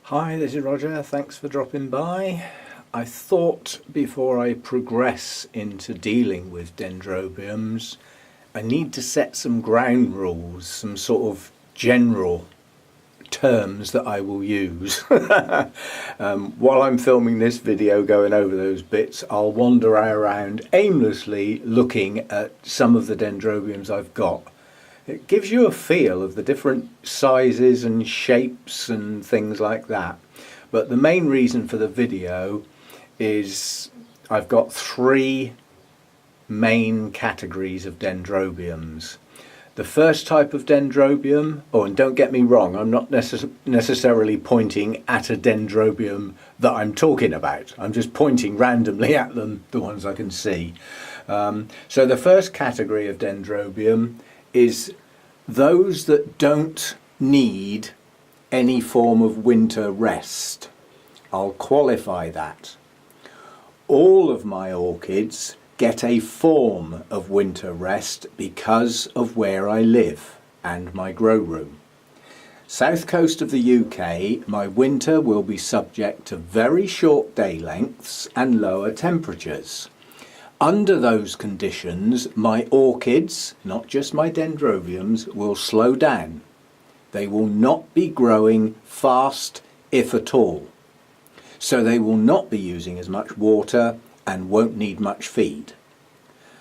Hi, this is Roger. Thanks for dropping by. I thought before I progress into dealing with dendrobiums, I need to set some ground rules, some sort of general terms that I will use. While I'm filming this video going over those bits, I'll wander around aimlessly looking at some of the dendrobiums I've got. It gives you a feel of the different sizes and shapes and things like that. But the main reason for the video is I've got three main categories of dendrobiums. The first type of dendrobium, and don't get me wrong, I'm not necessarily pointing at a dendrobium that I'm talking about. I'm just pointing randomly at them, the ones I can see. So the first category of dendrobium is those that don't need any form of winter rest. I'll qualify that. All of my orchids get a form of winter rest because of where I live and my grow room. South coast of the UK, my winter will be subject to very short day lengths and lower temperatures. Under those conditions, my orchids, not just my dendrobiums, will slow down. They will not be growing fast, if at all. So they will not be using as much water and won't need much feed.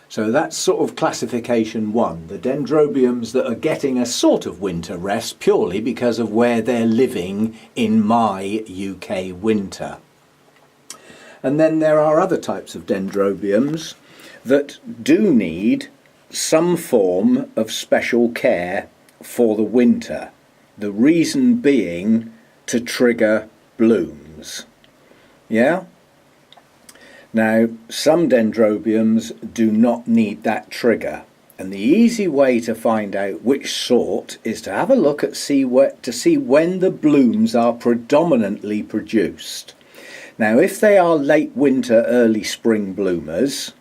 So that's sort of classification one, the dendrobiums that are getting a sort of winter rest purely because of where they're living in my UK winter. And then there are other types of dendrobiums that do need some form of special care for the winter. The reason being to trigger blooms. Yeah? Now, some dendrobiums do not need that trigger. And the easy way to find out which sort is to have a look at to see when the blooms are predominantly produced. Now, if they are late winter, early spring bloomers,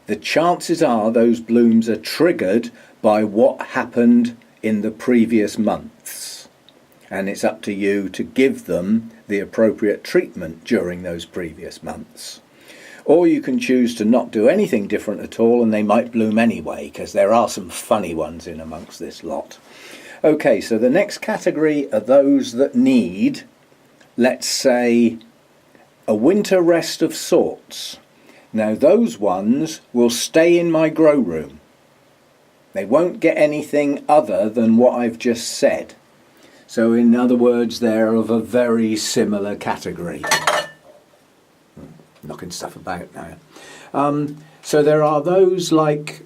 the chances are those blooms are triggered by what happened in the previous months. And it's up to you to give them the appropriate treatment during those previous months. Or you can choose to not do anything different at all and they might bloom anyway, because there are some funny ones in amongst this lot. Okay, so the next category are those that need, let's say, a winter rest of sorts. Now those ones will stay in my grow room. They won't get anything other than what I've just said. So in other words, they're of a very similar category. Knocking stuff about now. So there are those like,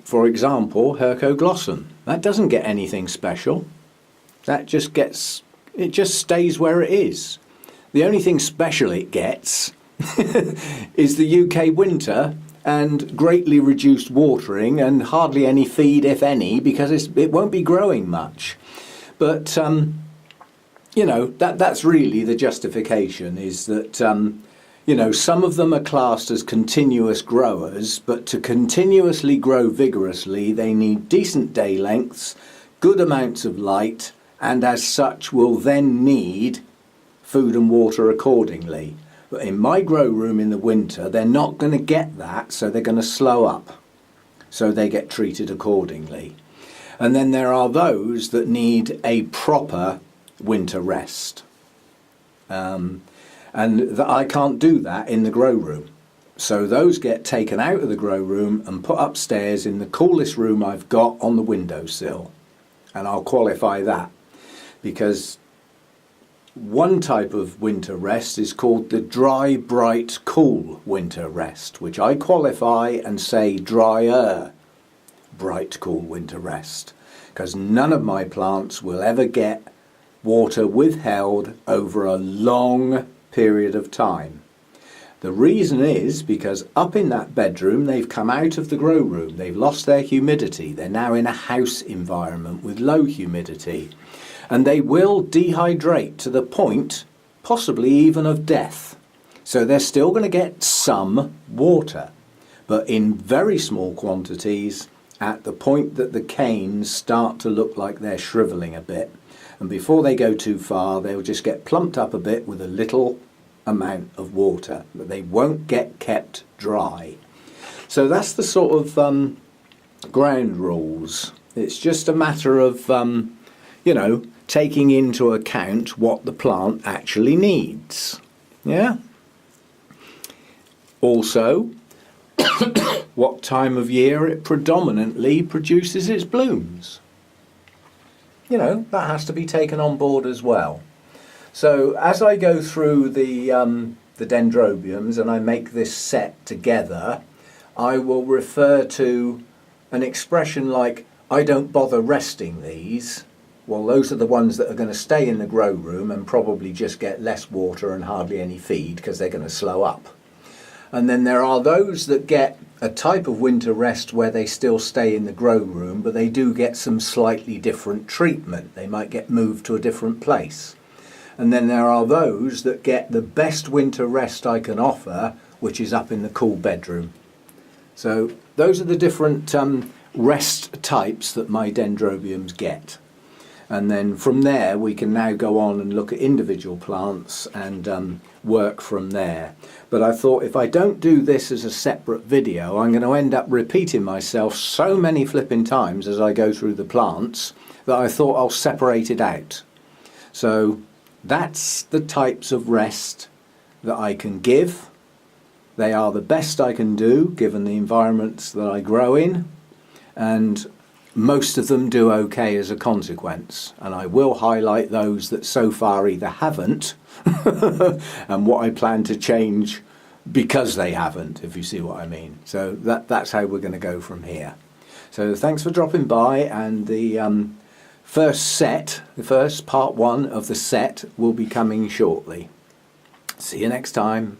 for example, Hercoglossum. That doesn't get anything special. That just stays where it is. The only thing special it gets is the UK winter and greatly reduced watering and hardly any feed, if any, because it won't be growing much. But, you know, that's really the justification, is that, you know, some of them are classed as continuous growers, but to continuously grow vigorously, they need decent day lengths, good amounts of light, and as such will then need food and water accordingly. But in my grow room in the winter, they're not going to get that, so they're going to slow up. So they get treated accordingly. And then there are those that need a proper winter rest. And I can't do that in the grow room. So those get taken out of the grow room and put upstairs in the coolest room I've got on the windowsill. And I'll qualify that, because one type of winter rest is called the dry, bright, cool winter rest, which I qualify and say drier, bright, cool winter rest, because none of my plants will ever get water withheld over a long period of time. The reason is because up in that bedroom they've come out of the grow room, they've lost their humidity, they're now in a house environment with low humidity. And they will dehydrate to the point, possibly even of death. So they're still going to get some water, but in very small quantities at the point that the canes start to look like they're shriveling a bit. And before they go too far, they'll just get plumped up a bit with a little amount of water, but they won't get kept dry. So that's the sort of ground rules. It's just a matter of, you know, taking into account what the plant actually needs. Yeah? Also, what time of year it predominantly produces its blooms. You know, that has to be taken on board as well. So as I go through the Dendrobiums and I make this set together, I will refer to an expression like, I don't bother resting these. Well, those are the ones that are going to stay in the grow room and probably just get less water and hardly any feed because they're going to slow up. And then there are those that get a type of winter rest where they still stay in the grow room, but they do get some slightly different treatment. They might get moved to a different place. And then there are those that get the best winter rest I can offer, which is up in the cool bedroom. So those are the different rest types that my Dendrobiums get. And then from there we can now go on and look at individual plants and work from there. But I thought if I don't do this as a separate video, I'm going to end up repeating myself so many flipping times as I go through the plants that I thought I'll separate it out. So that's the types of rest that I can give. They are the best I can do given the environments that I grow in, and most of them do okay as a consequence, and I will highlight those that so far either haven't and what I plan to change because they haven't, if you see what I mean. So that's how we're going to go from here. So thanks for dropping by, and the first part one of the set will be coming shortly. See you next time.